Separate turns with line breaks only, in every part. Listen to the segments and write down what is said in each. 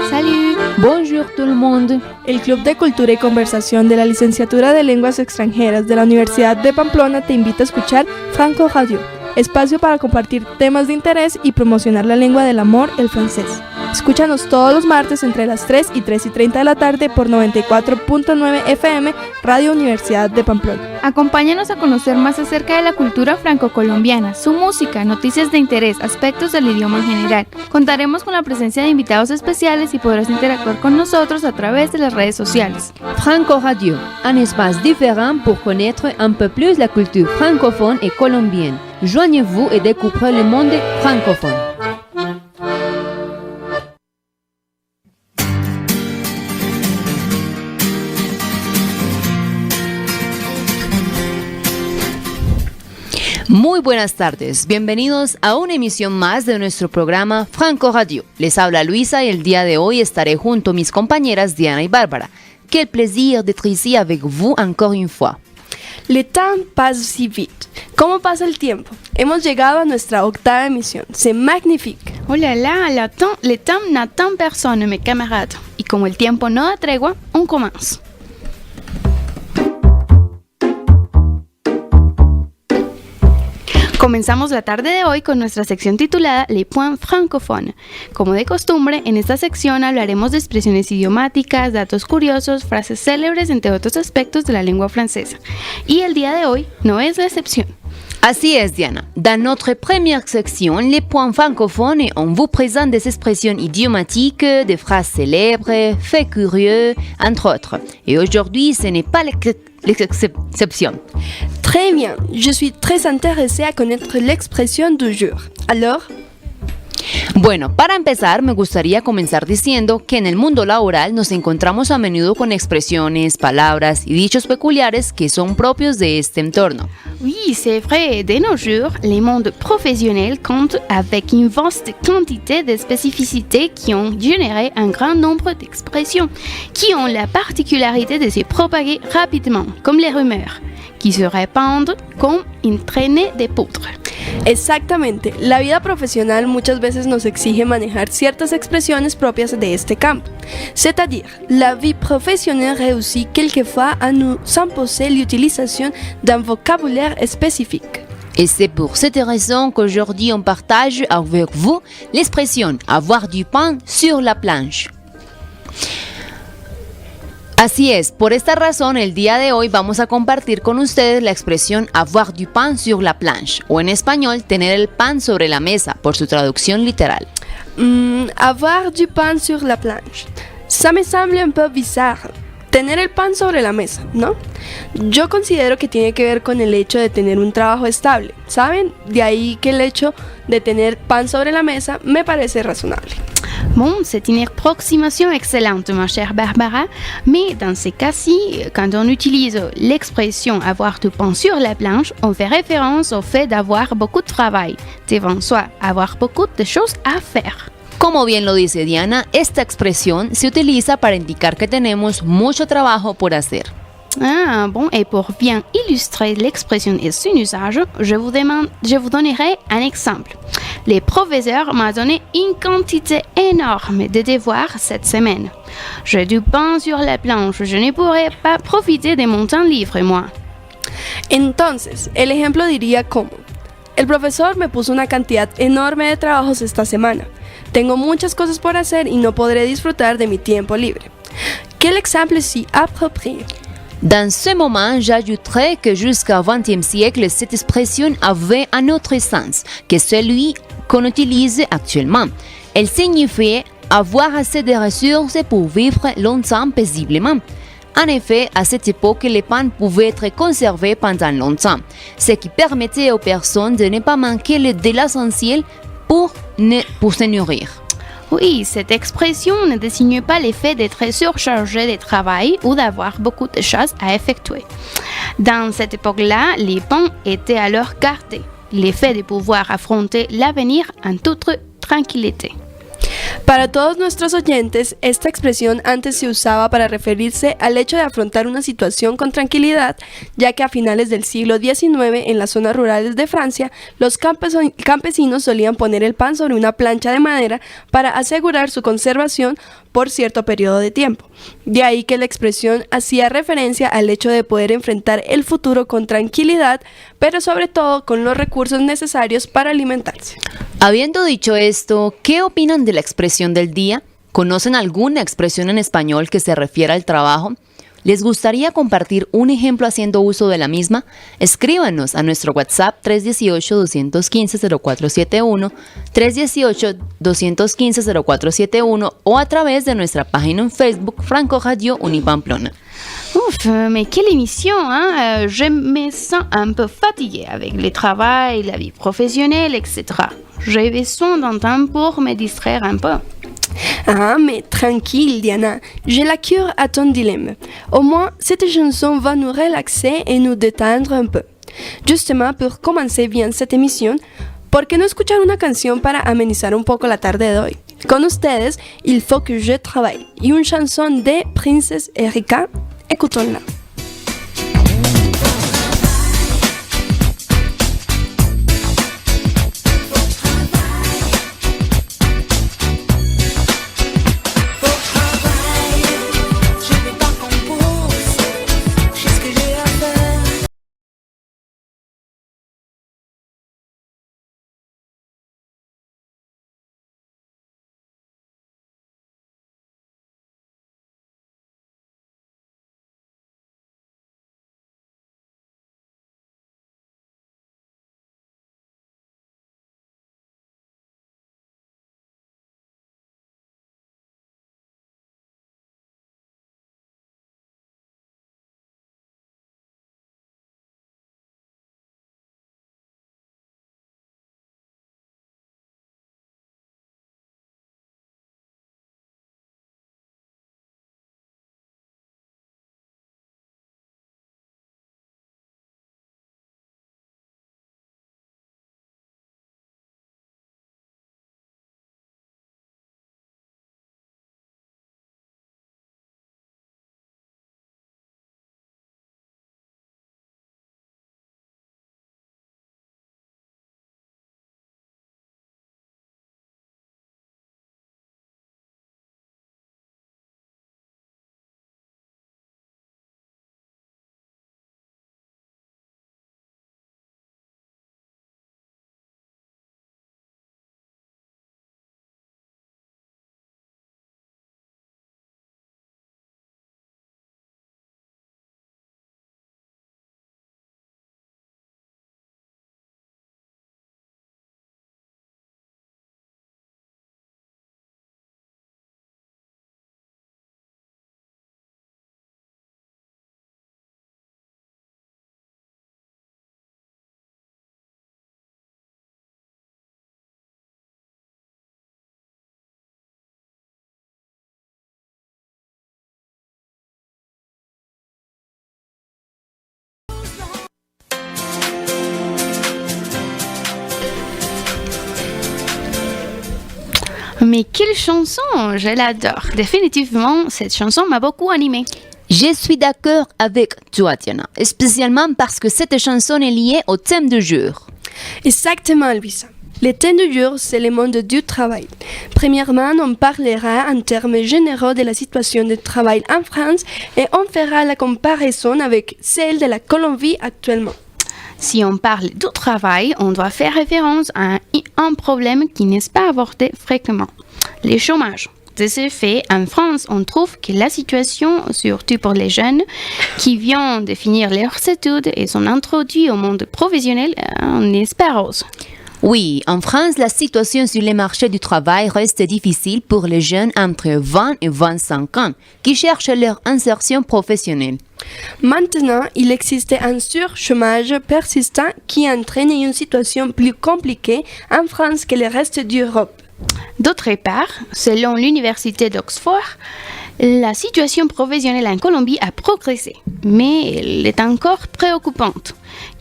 Salut.
Bonjour tout le monde.
El Club de Cultura y Conversación de la Licenciatura de Lenguas Extranjeras de la Universidad de Pamplona te invita a escuchar Franco Radio, espacio para compartir temas de interés y promocionar la lengua del amor, el francés. Escúchanos todos los martes entre las 3 y 3:30 de la tarde por 94.9 FM, Radio Universidad de Pamplona.
Acompáñanos a conocer más acerca de la cultura franco-colombiana, su música, noticias de interés, aspectos del idioma en general. Contaremos con la presencia de invitados especiales y podrás interactuar con nosotros a través de las redes sociales.
Franco Radio, un espace différent pour connaître un peu plus la culture francophone et colombienne. Joignez-vous et découvrez le monde francophone. Muy buenas tardes, bienvenidos a una emisión más de nuestro programa Franco Radio. Les habla Luisa y el día de hoy estaré junto a mis compañeras Diana y Bárbara. Quel plaisir d'être ici avec vous encore une fois.
Le temps passe si vite. ¿Cómo pasa el tiempo? Hemos llegado a nuestra 8ª emisión. C'est magnifique.
Oh là là, le temps n'attend personne, mes camarades. Y como el tiempo no da tregua, on commence. Comenzamos la tarde de hoy con nuestra sección titulada Les Points Francophones. Como de costumbre, en esta sección hablaremos de expresiones idiomáticas, datos curiosos, frases célebres, entre otros aspectos de la lengua francesa. Y el día de hoy no es la excepción.
Así es, Diana. Dans notre première section, les points francophones, on vous présente des expressions idiomatiques, des phrases célèbres, faits curieux, entre autres. Et aujourd'hui, ce n'est pas l'exception.
Très bien, je suis très intéressée à connaître l'expression du jour. Alors,
bueno, para empezar, me gustaría comenzar diciendo que en el mundo laboral nos encontramos a menudo con expresiones, palabras y dichos peculiares que son propios de este entorno.
Oui, c'est vrai. De nos jours, les mondes professionnels comptent avec une vaste quantité de spécificités qui ont généré un grand nombre d'expressions, qui ont la particularité de se propager rapidement, comme les rumeurs, qui se répandent comme une traînée de poudre.
Exactamente, la vida profesional muchas veces nos exige manejar ciertas expresiones propias de este campo. C'est-à-dire, la vie professionnelle réussit quelquefois à nous imposer l'utilisation d'un vocabulaire spécifique.
Et c'est pour cette raison qu'aujourd'hui on partage avec vous l'expression « avoir du pain sur la planche ». Así es, por esta razón el día de hoy vamos a compartir con ustedes la expresión avoir du pain sur la planche, o en español, tener el pan sobre la mesa, por su traducción literal.
Avoir du pain sur la planche. Ça me semble un peu bizarre. Tener el pan sobre la mesa, ¿no? Yo considero que tiene que ver con el hecho de tener un trabajo estable, ¿saben? De ahí que el hecho de tener pan sobre la mesa me parece razonable.
Bon, c'est une approximation excellente, ma chère Barbara, mais dans ces cas-ci, quand on utilise l'expression « avoir du pain sur la planche », on fait référence au fait d'avoir beaucoup de travail, devant soi, avoir beaucoup de choses à faire.
Como bien lo dice Diana, esta expresión se utiliza para indicar que tenemos mucho trabajo por hacer.
Ah, bon, et pour bien illustrer l'expression et son usage, je vous donnerai un exemple. Le professeur m'a donné une quantité énorme de devoirs cette semaine. J'ai du pain sur la planche, je ne pourrai pas profiter de mon temps libre, moi.
Entonces, el ejemplo diría como: el profesor me puso una cantidad enorme de trabajos esta semana. Tengo muchas cosas por hacer y no podré disfrutar de mi tiempo libre. Quel exemple si approprié.
Dans ce moment, j'ajouterais que jusqu'au XXe siècle, cette expression avait un autre sens que celui qu'on utilise actuellement. Elle signifiait avoir assez de ressources pour vivre longtemps paisiblement. En effet, à cette époque, les pains pouvaient être conservés pendant longtemps, ce qui permettait aux personnes de ne pas manquer de l'essentiel pour se nourrir.
Oui, cette expression ne désigne pas l'effet d'être surchargé de travail ou d'avoir beaucoup de choses à effectuer. Dans cette époque-là, les pains étaient alors gardés, l'effet de pouvoir affronter l'avenir en toute tranquillité.
Para todos nuestros oyentes, esta expresión antes se usaba para referirse al hecho de afrontar una situación con tranquilidad, ya que a finales del siglo XIX, en las zonas rurales de Francia, los campesinos solían poner el pan sobre una plancha de madera para asegurar su conservación por cierto periodo de tiempo. De ahí que la expresión hacía referencia al hecho de poder enfrentar el futuro con tranquilidad, pero sobre todo con los recursos necesarios para alimentarse.
Habiendo dicho esto, ¿qué opinan de la expresión del día? ¿Conocen alguna expresión en español que se refiera al trabajo? ¿Les gustaría compartir un ejemplo haciendo uso de la misma? Escríbanos a nuestro WhatsApp 318-215-0471, 318-215-0471 o a través de nuestra página en Facebook Franco Radio Unipamplona.
Ouf, mais quelle émission, hein? Je me sens un peu fatiguée avec le travail, la vie professionnelle, etc. J'ai besoin d'un temps pour me distraire un peu.
Ah, mais tranquille, Diana, j'ai la cure à ton dilemme. Au moins, cette chanson va nous relaxer et nous détendre un peu. Justement, pour commencer bien cette émission, ¿por qué no escuchar una canción para amenizar un poco la tarde de hoy? Con ustedes, Il faut que je travaille, y una chanson de Princess Erika. Écoutons-la.
Mais quelle chanson! Je l'adore. Définitivement, cette chanson m'a beaucoup animée.
Je suis d'accord avec toi, Diana, spécialement parce que cette chanson est liée au thème du jour.
Exactement, Luisa. Le thème du jour, c'est le monde du travail. Premièrement, on parlera en termes généraux de la situation du travail en France et on fera la comparaison avec celle de la Colombie actuellement.
Si on parle du travail, on doit faire référence à un problème qui n'est pas abordé fréquemment, le chômage. De ce fait, en France, on trouve que la situation, surtout pour les jeunes qui viennent de finir leurs études et sont introduits au monde professionnel, n'est pas rose.
Oui, en France, la situation sur le marché du travail reste difficile pour les jeunes entre 20 et 25 ans qui cherchent leur insertion professionnelle.
Maintenant, il existe un surchômage persistant qui entraîne une situation plus compliquée en France que le reste d'Europe.
D'autre part, selon l'Université d'Oxford, la situation professionnelle en Colombie a progressé, mais elle est encore préoccupante,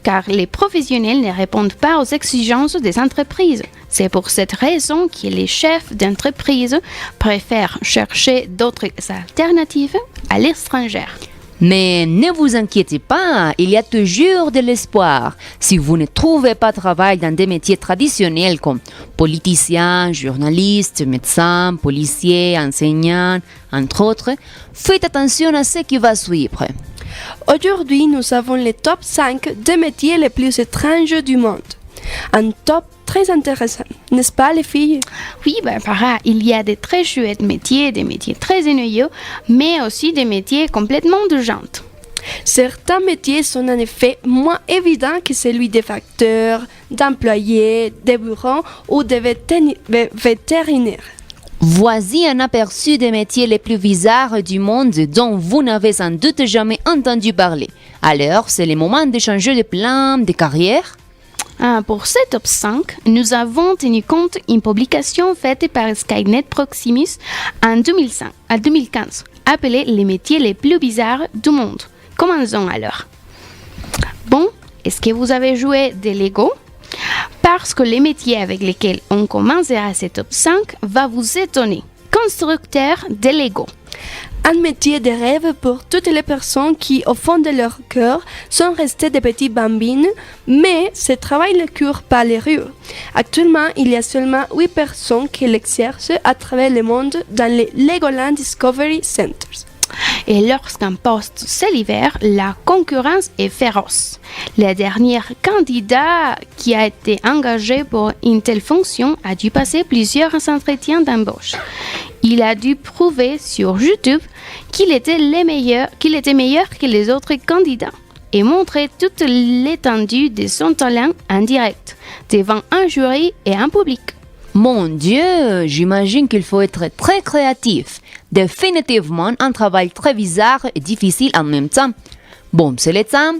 car les professionnels ne répondent pas aux exigences des entreprises. C'est pour cette raison que les chefs d'entreprise préfèrent chercher d'autres alternatives à l'étranger.
Mais ne vous inquiétez pas, il y a toujours de l'espoir. Si vous ne trouvez pas de travail dans des métiers traditionnels comme politicien, journaliste, médecin, policier, enseignant, entre autres, faites attention à ce qui va suivre.
Aujourd'hui, nous avons le top 5 des métiers les plus étranges du monde. Un top très intéressant, n'est-ce pas les filles?
Oui, Barbara, il y a des très chouettes métiers, des métiers très ennuyeux, mais aussi des métiers complètement urgents.
Certains métiers sont en effet moins évidents que celui des facteurs, d'employés, des bureaux ou des vétérinaires.
Voici un aperçu des métiers les plus bizarres du monde dont vous n'avez sans doute jamais entendu parler. Alors, c'est le moment de changer de plan de carrière.
Pour ce top 5, nous avons tenu compte d'une publication faite par Skynet Proximus en 2015, appelée Les métiers les plus bizarres du monde. Commençons alors. Bon, est-ce que vous avez joué des Lego? Parce que les métiers avec lesquels on commencera ce top 5 va vous étonner. Constructeur de Lego.
Un métier de rêve pour toutes les personnes qui, au fond de leur cœur, sont restées des petits bambines, mais ce travail ne cure pas les rues. Actuellement, il y a seulement 8 personnes qui l'exercent à travers le monde dans les Legoland Discovery Centers.
Et lorsqu'un poste se libère, la concurrence est féroce. Le dernier candidat qui a été engagé pour une telle fonction a dû passer plusieurs entretiens d'embauche. Il a dû prouver sur YouTube qu'il était meilleur que les autres candidats et montrer toute l'étendue de son talent en direct, devant un jury et un public.
Mon Dieu, j'imagine qu'il faut être très créatif. Définitivement un travail très bizarre et difficile en même temps. Bon, c'est le temps.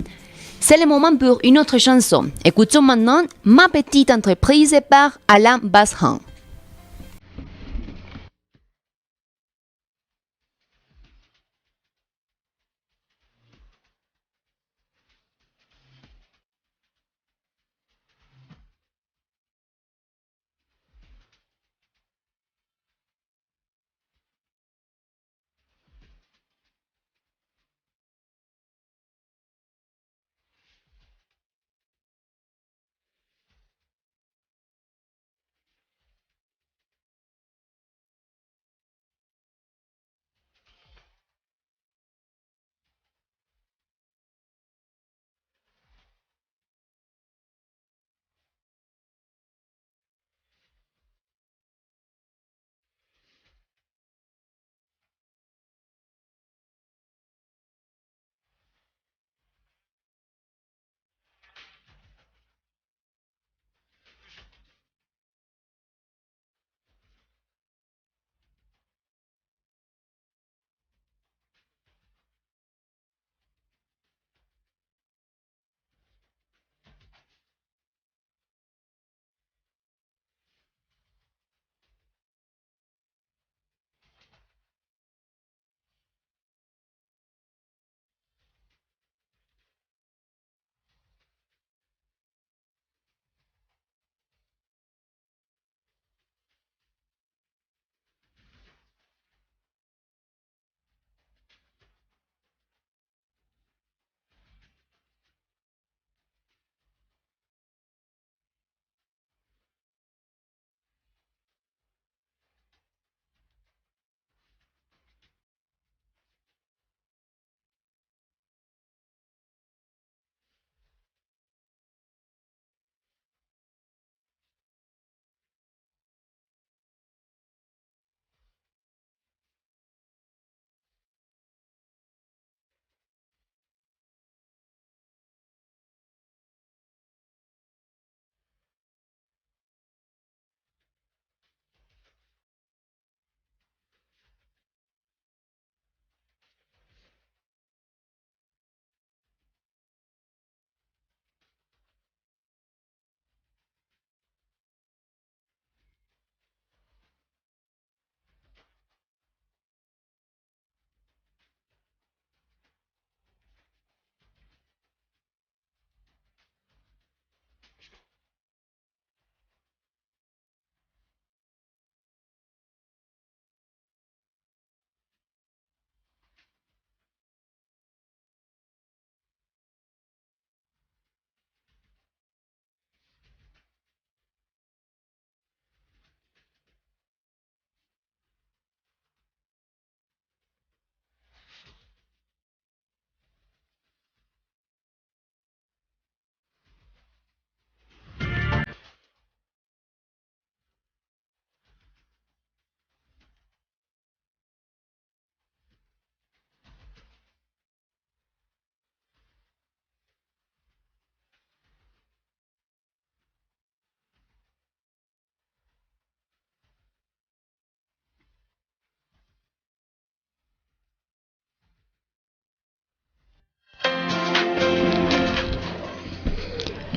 C'est le moment pour une autre chanson. Écoutons maintenant Ma petite entreprise par Alain Basham.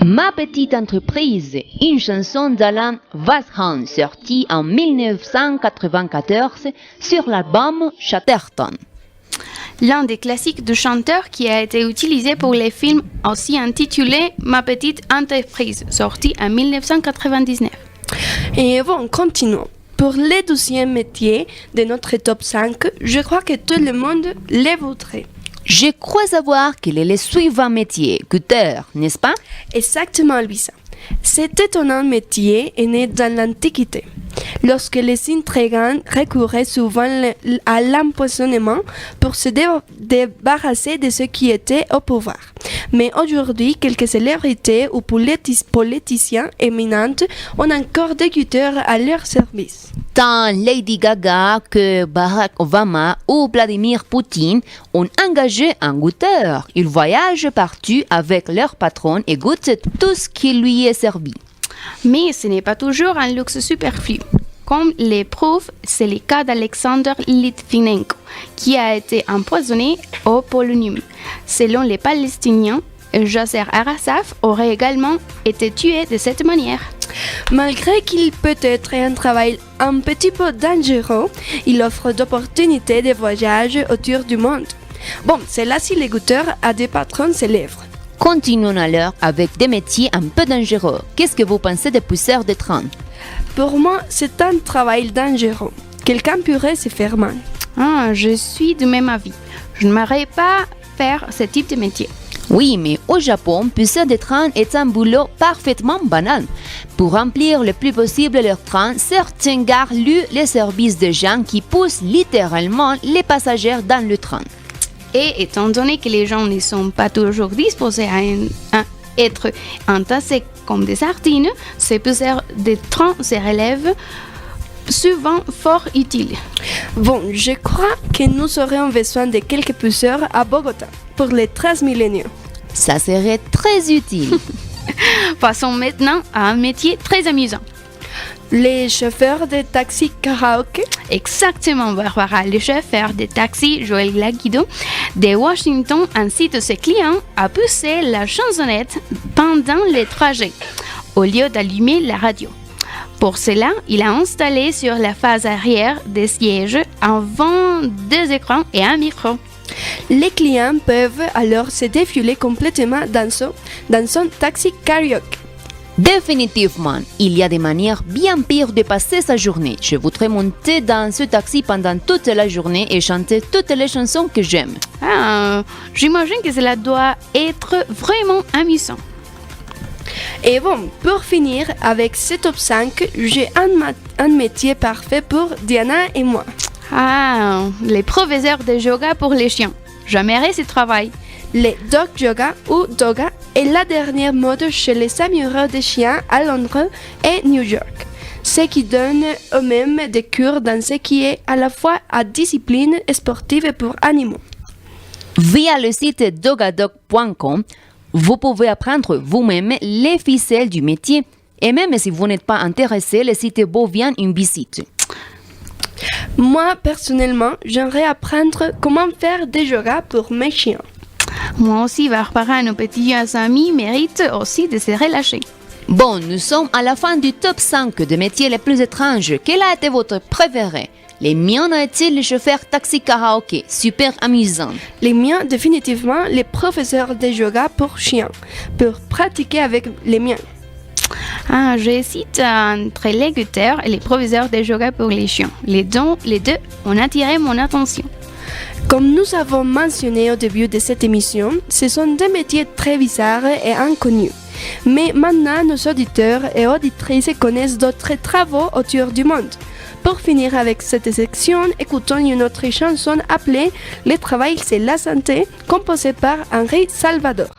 Ma petite entreprise, une chanson d'Alan Vashon sortie en 1994 sur l'album Chatterton.
L'un des classiques du chanteur qui a été utilisé pour les films aussi intitulé Ma petite entreprise, sorti en 1999.
Et bon, continuons. Pour le 12e métier de notre top 5, je crois que tout le monde les voudrait.
Je crois savoir quel est le suivant métier, guetteur, n'est-ce pas?
Exactement, Luisa. Cet étonnant métier est né dans l'Antiquité, lorsque les intrigants recouraient souvent à l'empoisonnement pour se débarrasser de ceux qui étaient au pouvoir. Mais aujourd'hui, quelques célébrités ou politiciens éminents ont encore des guetteurs à leur service.
Tant Lady Gaga que Barack Obama ou Vladimir Poutine ont engagé un goûteur. Ils voyagent partout avec leur patron et goûtent tout ce qui lui est servi.
Mais ce n'est pas toujours un luxe superflu. Comme les prouve, c'est le cas d'Alexander Litvinenko, qui a été empoisonné au polonium. Selon les Palestiniens, Yasser Arafat aurait également été tué de cette manière.
Malgré qu'il peut être un travail un petit peu dangereux, il offre d'opportunités de voyage autour du monde. Bon, c'est là si les goûteurs a des patrons célèbres.
Continuons alors avec des métiers un peu dangereux. Qu'est-ce que vous pensez des pousseurs de train?
Pour moi, c'est un travail dangereux. Quelqu'un pourrait se faire mal.
Je suis du même avis. Je ne m'aurais pas faire ce type de métier.
Oui, mais au Japon, pousseur de train est un boulot parfaitement banal. Pour remplir le plus possible leur train, certains gares louent les services de gens qui poussent littéralement les passagers dans le train.
Et étant donné que les gens ne sont pas toujours disposés à être entassés comme des sardines, ces pousseurs de train se relèvent souvent fort utiles.
Bon, je crois que nous aurions besoin de quelques pousseurs à Bogota pour les 13 milléniaux.
Ça serait très utile.
Passons maintenant à un métier très amusant.
Les chauffeurs de taxi karaoké.
Exactement, Barbara. Le chauffeur de taxi Joel Laguido de Washington incite ses clients à pousser la chansonnette pendant les trajets, au lieu d'allumer la radio. Pour cela, il a installé sur la face arrière des sièges avant deux écrans et un micro.
Les clients peuvent alors se défiler complètement dans son taxi karaoké.
Définitivement, il y a des manières bien pires de passer sa journée. Je voudrais monter dans ce taxi pendant toute la journée et chanter toutes les chansons que j'aime.
J'imagine que cela doit être vraiment amusant.
Et bon, pour finir avec ce top 5, j'ai un métier parfait pour Diana et moi.
Les professeurs de yoga pour les chiens. J'aimerais ce travail.
Les dog yoga ou doga est la dernière mode chez les amoureux des chiens à Londres et New York. Ceux qui donnent eux-mêmes des cours dans ce qui est à la fois à discipline sportive pour animaux.
Via le site dogadog.com, vous pouvez apprendre vous-même les ficelles du métier. Et même si vous n'êtes pas intéressé, le site vaut bien une visite.
Moi, personnellement, j'aimerais apprendre comment faire des yoga pour mes chiens.
Moi aussi, Barbara, nos petits amis méritent aussi de se relâcher.
Bon, nous sommes à la fin du top 5 des métiers les plus étranges. Quel a été votre préféré? Les miens ont été les chauffeurs taxi karaoké, super amusant.
Les miens, définitivement, les professeurs de yoga pour chiens, pour pratiquer avec les miens.
J'hésite entre les guetteurs et les professeurs de yoga pour les chiens. Les deux ont attiré mon attention.
Comme nous avons mentionné au début de cette émission, ce sont des métiers très bizarres et inconnus. Mais maintenant, nos auditeurs et auditrices connaissent d'autres travaux autour du monde. Pour finir avec cette section, écoutons une autre chanson appelée « Le travail, c'est la santé » composée par Henri Salvador.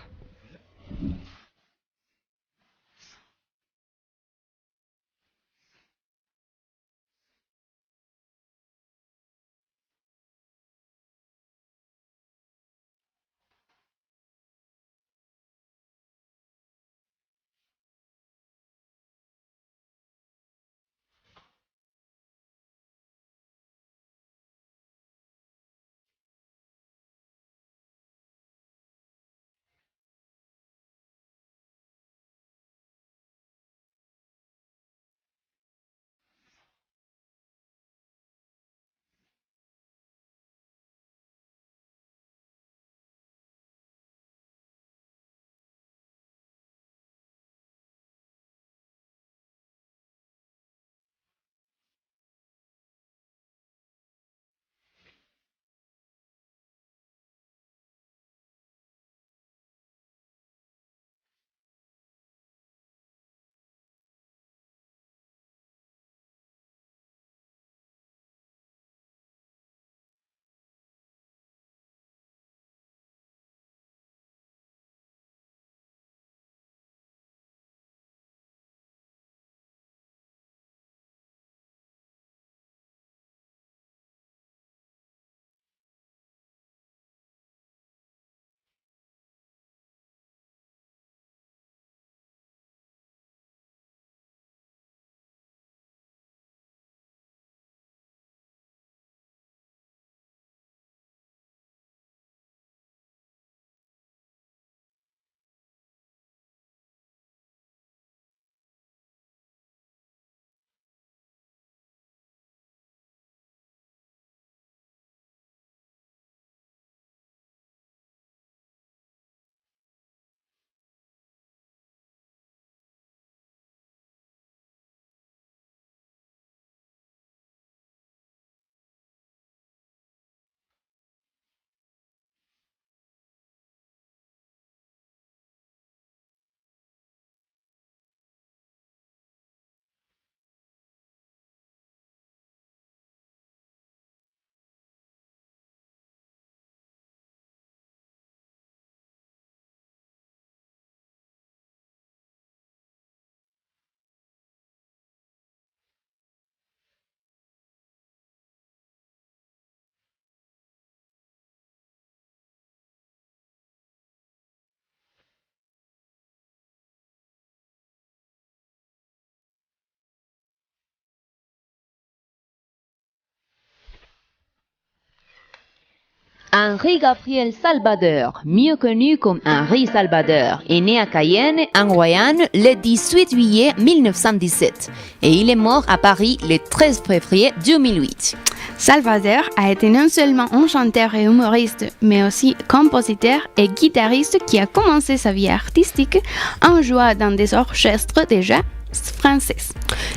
Henri Gabriel Salvador, mieux connu comme Henri Salvador, est né à Cayenne, en Guyane, le 18 juillet 1917 et il est mort à Paris le 13 février 2008.
Salvador a été non seulement un chanteur et humoriste, mais aussi compositeur et guitariste qui a commencé sa vie artistique en jouant dans des orchestres déjà françaises.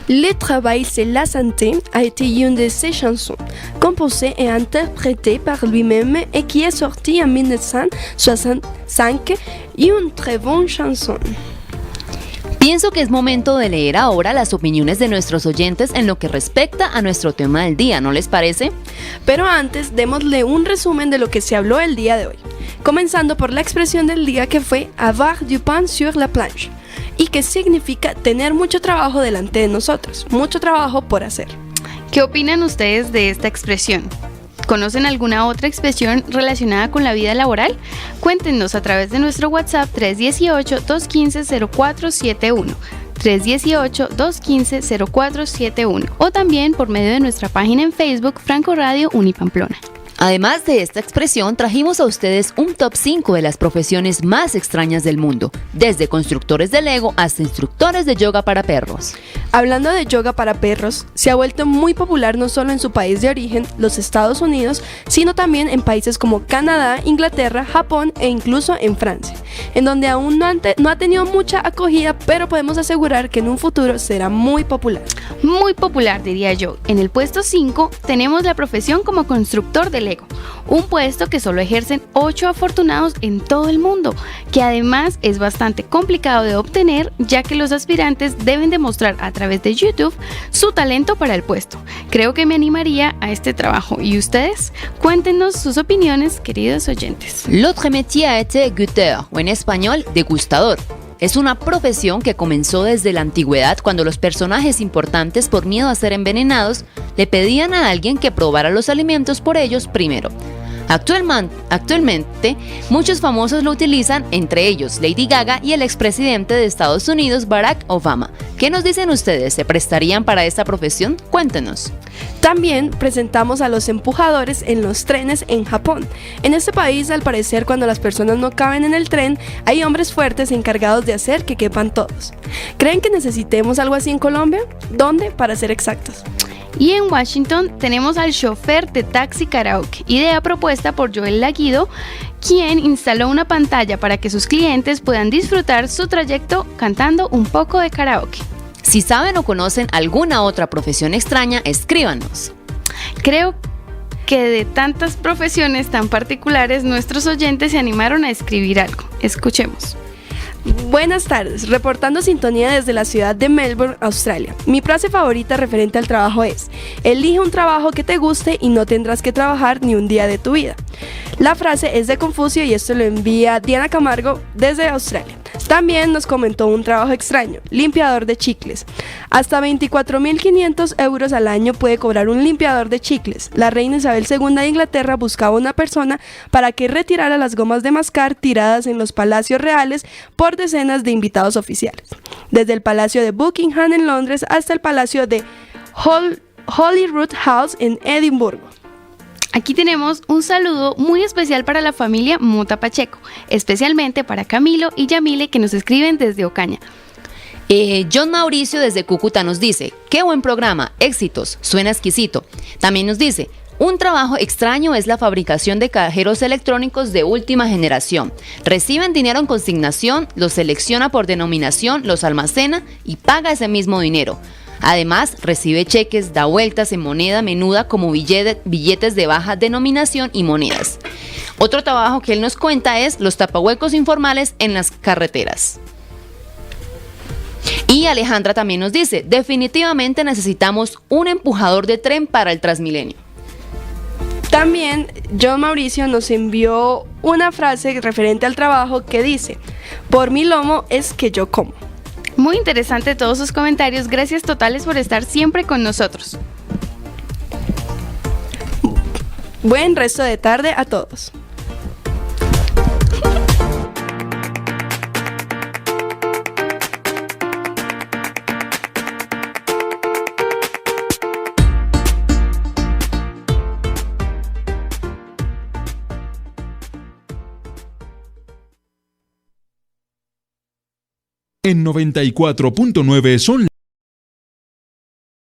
Le travail c'est la santé a été une de ses chansons, composée et interprétée par lui-même et qui est sortie en 1965 y une très bonne chanson.
Pienso que es momento de leer ahora las opiniones de nuestros oyentes en lo que respecta a nuestro tema del día, ¿no les parece?
Pero antes, démosle un resumen de lo que se habló el día de hoy, comenzando por la expresión del día que fue avoir du pain sur la planche, y que significa tener mucho trabajo delante de nosotros, mucho trabajo por hacer.
¿Qué opinan ustedes de esta expresión? ¿Conocen alguna otra expresión relacionada con la vida laboral? Cuéntenos a través de nuestro WhatsApp 318-215-0471, 318-215-0471 o también por medio de nuestra página en Facebook Franco Radio Unipamplona.
Además de esta expresión, trajimos a ustedes un top 5 de las profesiones más extrañas del mundo, desde constructores de Lego hasta instructores de yoga para perros.
Hablando de yoga para perros, se ha vuelto muy popular no solo en su país de origen, los Estados Unidos, sino también en países como Canadá, Inglaterra, Japón e incluso en Francia, en donde aún no ha tenido mucha acogida, pero podemos asegurar que en un futuro será muy popular.
Muy popular, diría yo. En el puesto 5 tenemos la profesión como constructor de Lego, un puesto que solo ejercen 8 afortunados en todo el mundo, que además es bastante complicado de obtener, ya que los aspirantes deben demostrar a través de YouTube su talento para el puesto. Creo que me animaría a este trabajo. ¿Y ustedes? Cuéntenos sus opiniones, queridos oyentes.
L'autre métier a été goûteur, o en español, degustador. Es una profesión que comenzó desde la antigüedad cuando los personajes importantes, por miedo a ser envenenados, le pedían a alguien que probara los alimentos por ellos primero. Actualmente, muchos famosos lo utilizan, entre ellos Lady Gaga y el expresidente de Estados Unidos, Barack Obama. ¿Qué nos dicen ustedes? ¿Se prestarían para esta profesión? Cuéntenos.
También presentamos a los empujadores en los trenes en Japón. En este país, al parecer, cuando las personas no caben en el tren, hay hombres fuertes encargados de hacer que quepan todos. ¿Creen que necesitemos algo así en Colombia? ¿Dónde, para ser exactos?
Y en Washington tenemos al chofer de taxi karaoke, idea propuesta por Joel Laguido, quien instaló una pantalla para que sus clientes puedan disfrutar su trayecto cantando un poco de karaoke.
Si saben o conocen alguna otra profesión extraña, escríbanos.
Creo que de tantas profesiones tan particulares, nuestros oyentes se animaron a escribir algo. Escuchemos.
Buenas tardes, reportando sintonía desde la ciudad de Melbourne, Australia. Mi frase favorita referente al trabajo es: elige un trabajo que te guste y no tendrás que trabajar ni un día de tu vida. La frase es de Confucio y esto lo envía Diana Camargo desde Australia. También nos comentó un trabajo extraño: limpiador de chicles. Hasta 24.500 euros al año puede cobrar un limpiador de chicles. La reina Isabel II de Inglaterra buscaba una persona para que retirara las gomas de mascar tiradas en los palacios reales por decenas de invitados oficiales, desde el Palacio de Buckingham en Londres hasta el Palacio de Holyrood House en Edimburgo.
Aquí tenemos un saludo muy especial para la familia Mota Pacheco, especialmente para Camilo y Yamile, que nos escriben desde Ocaña.
John Mauricio desde Cúcuta nos dice: qué buen programa, éxitos, suena exquisito. También nos dice: un trabajo extraño es la fabricación de cajeros electrónicos de última generación. Reciben dinero en consignación, los selecciona por denominación, los almacena y paga ese mismo dinero. Además, recibe cheques, da vueltas en moneda menuda como billetes de baja denominación y monedas. Otro trabajo que él nos cuenta es los tapahuecos informales en las carreteras. Y Alejandra también nos dice: definitivamente necesitamos un empujador de tren para el Transmilenio.
También John Mauricio nos envió una frase referente al trabajo que dice: por mi lomo es que yo como.
Muy interesante todos sus comentarios, gracias totales por estar siempre con nosotros.
Buen resto de tarde a todos.
En 94.9 son